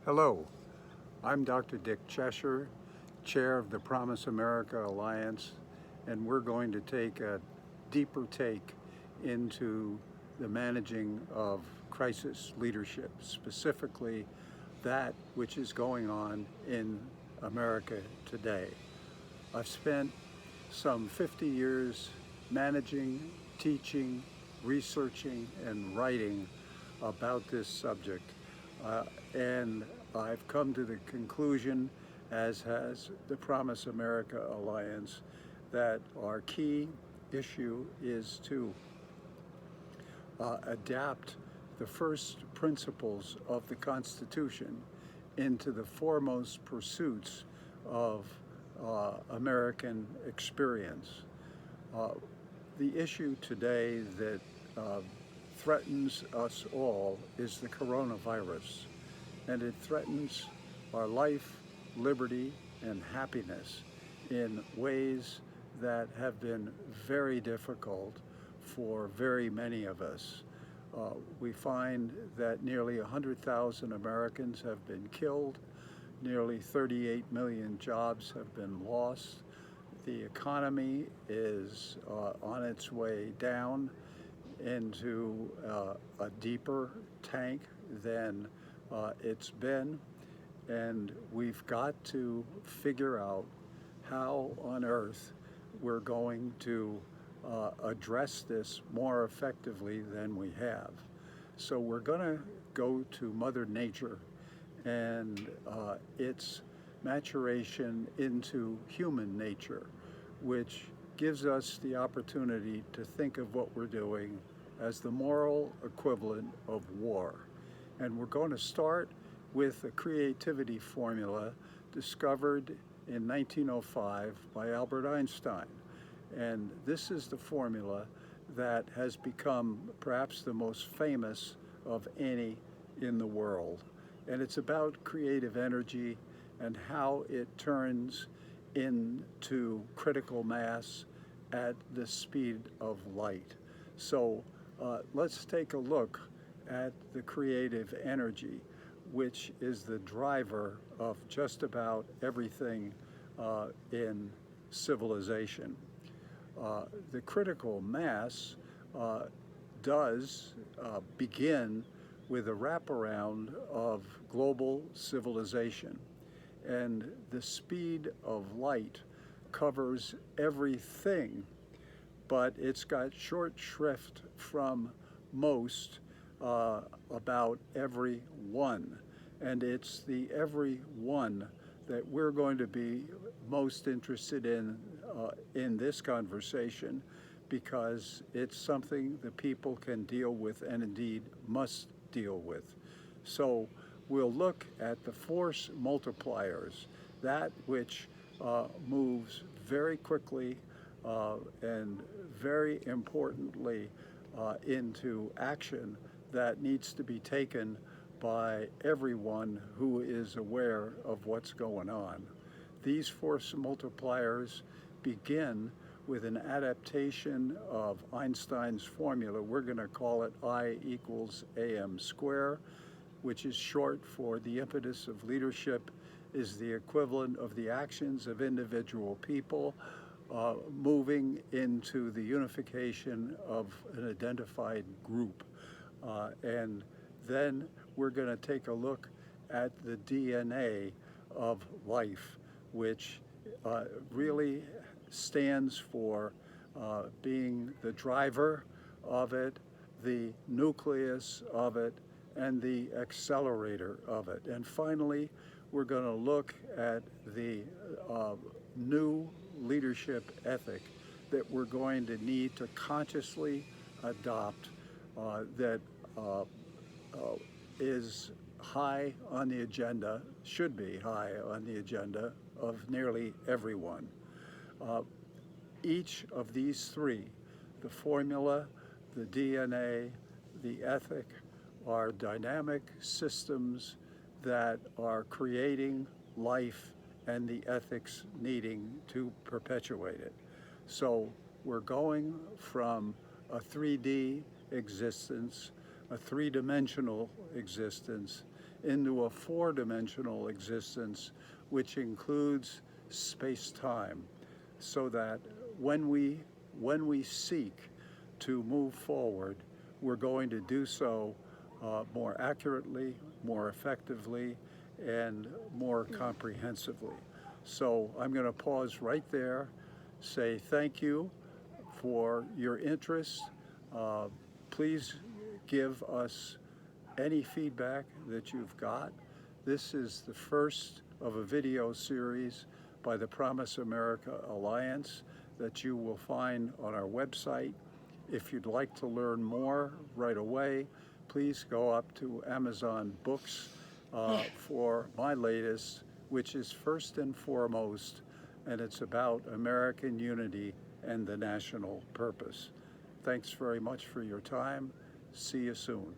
Hello, I'm Dr. Dick Cheshire, Chair of the Promise America Alliance, and we're going to take a deeper take into the managing of crisis leadership, specifically that which is going on in America today. I've spent some 50 years managing, teaching, researching, and writing about this subject. And I've come to the conclusion, as has the Promise America Alliance, that our key issue is to adapt the first principles of the Constitution into the foremost pursuits of American experience. Uh, the issue today that uh, threatens us all is the coronavirus, and it threatens our life, liberty, and happiness in ways that have been very difficult for very many of us. We find that nearly 100,000 Americans have been killed, nearly 38 million jobs have been lost. The economy is on its way down into a deeper tank than it's been, and we've got to figure out how on earth we're going to address this more effectively than we have. So we're going to go to Mother Nature and its maturation into human nature, which gives us the opportunity to think of what we're doing as the moral equivalent of war. And we're going to start with a creativity formula discovered in 1905 by Albert Einstein. And this is the formula that has become perhaps the most famous of any in the world. And it's about creative energy and how it turns into critical mass at the speed of light. So let's take a look at the creative energy, which is the driver of just about everything in civilization. The critical mass does begin with a wraparound of global civilization. And the speed of light covers everything, but it's got short shrift from most about every one. And it's the every one that we're going to be most interested in this conversation, because it's something the people can deal with and indeed must deal with. So we'll look at the force multipliers, that which moves very quickly and very importantly into action that needs to be taken by everyone who is aware of what's going on. These force multipliers begin with an adaptation of Einstein's formula. We're going to call it I equals AM square, which is short for the impetus of leadership is the equivalent of the actions of individual people moving into the unification of an identified group. And then we're going to take a look at the DNA of life, which really stands for being the driver of it, the nucleus of it, and the accelerator of it. And finally, we're going to look at the new leadership ethic that we're going to need to consciously adopt that is high on the agenda, should be high on the agenda of nearly everyone. Each of these three, the formula, the DNA, the ethic, are dynamic systems that are creating life and the ethics needing to perpetuate it. So we're going from a 3D existence, a three-dimensional existence, into a four-dimensional existence, which includes space-time, so that when we seek to move forward, we're going to do so more accurately, more effectively, and more comprehensively. So I'm going to pause right there, say thank you for your interest. Please give us any feedback that you've got. This is the first of a video series by the Promise America Alliance that you will find on our website. If you'd like to learn more right away, please go up to Amazon Books for my latest, which is First and Foremost, and it's about American unity and the national purpose. Thanks very much for your time. See you soon.